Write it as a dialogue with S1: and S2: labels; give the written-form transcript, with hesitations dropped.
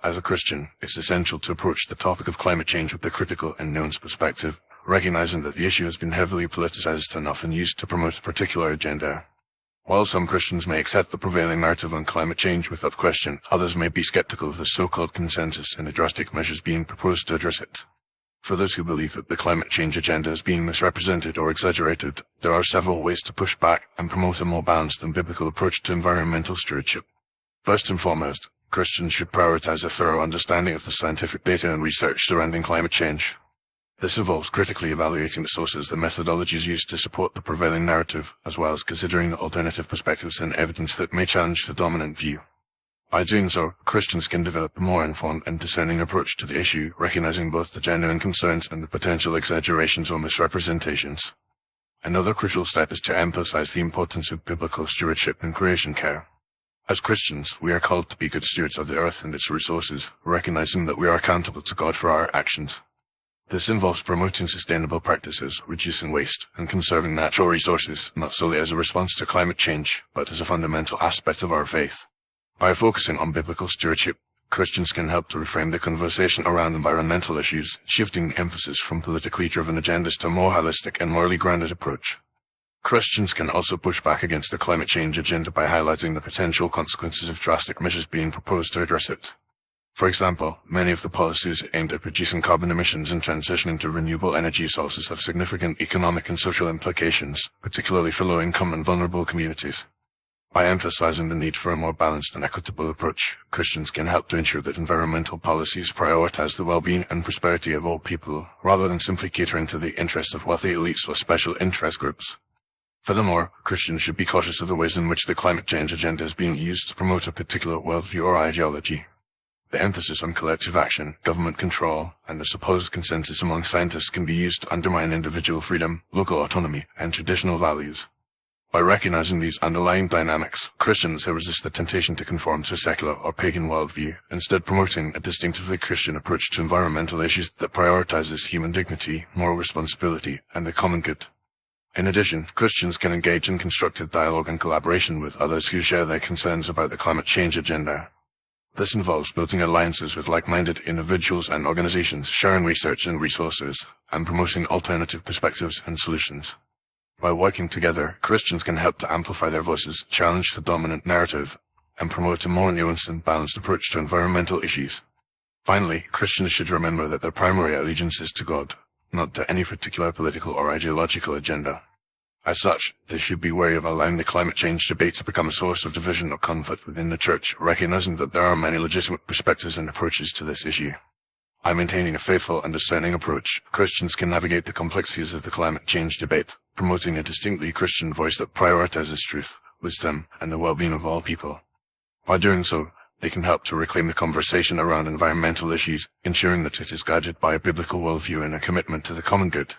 S1: As a Christian, it's essential to approach the topic of climate change with a critical and nuanced perspective, recognizing that the issue has been heavily politicized and often used to promote a particular agenda. While some Christians may accept the prevailing narrative on climate change without question, others may be skeptical of the so-called consensus and the drastic measures being proposed to address it. For those who believe that the climate change agenda is being misrepresented or exaggerated, there are several ways to push back and promote a more balanced and biblical approach to environmental stewardship. First and foremost, Christians should prioritize a thorough understanding of the scientific data and research surrounding climate change. This involves critically evaluating the sources and methodologies used to support the prevailing narrative, as well as considering alternative perspectives and evidence that may challenge the dominant view. By doing so, Christians can develop a more informed and discerning approach to the issue, recognizing both the genuine concerns and the potential exaggerations or misrepresentations. Another crucial step is to emphasize the importance of biblical stewardship and creation care. As Christians, we are called to be good stewards of the earth and its resources, recognizing that we are accountable to God for our actions. This involves promoting sustainable practices, reducing waste, and conserving natural resources, not solely as a response to climate change, but as a fundamental aspect of our faith. By focusing on biblical stewardship, Christians can help to reframe the conversation around environmental issues, shifting the emphasis from politically driven agendas to a more holistic and morally grounded approach. Christians can also push back against the climate change agenda by highlighting the potential consequences of drastic measures being proposed to address it. For example, many of the policies aimed at reducing carbon emissions and transitioning to renewable energy sources have significant economic and social implications, particularly for low-income and vulnerable communities. By emphasizing the need for a more balanced and equitable approach, Christians can help to ensure that environmental policies prioritize the well-being and prosperity of all people, rather than simply catering to the interests of wealthy elites or special interest groups. Furthermore, Christians should be cautious of the ways in which the climate change agenda is being used to promote a particular worldview or ideology. The emphasis on collective action, government control, and the supposed consensus among scientists can be used to undermine individual freedom, local autonomy, and traditional values. By recognizing these underlying dynamics, Christians will resist the temptation to conform to a secular or pagan worldview, instead promoting a distinctively Christian approach to environmental issues that prioritizes human dignity, moral responsibility, and the common good. In addition, Christians can engage in constructive dialogue and collaboration with others who share their concerns about the climate change agenda. This involves building alliances with like-minded individuals and organizations, sharing research and resources, and promoting alternative perspectives and solutions. By working together, Christians can help to amplify their voices, challenge the dominant narrative, and promote a more nuanced and balanced approach to environmental issues. Finally, Christians should remember that their primary allegiance is to God, not to any particular political or ideological agenda. As such, they should be wary of allowing the climate change debate to become a source of division or conflict within the church, recognizing that there are many legitimate perspectives and approaches to this issue. By maintaining a faithful and discerning approach, Christians can navigate the complexities of the climate change debate, promoting a distinctly Christian voice that prioritizes truth, wisdom, and the well-being of all people. By doing so, they can help to reclaim the conversation around environmental issues, ensuring that it is guided by a biblical worldview and a commitment to the common good.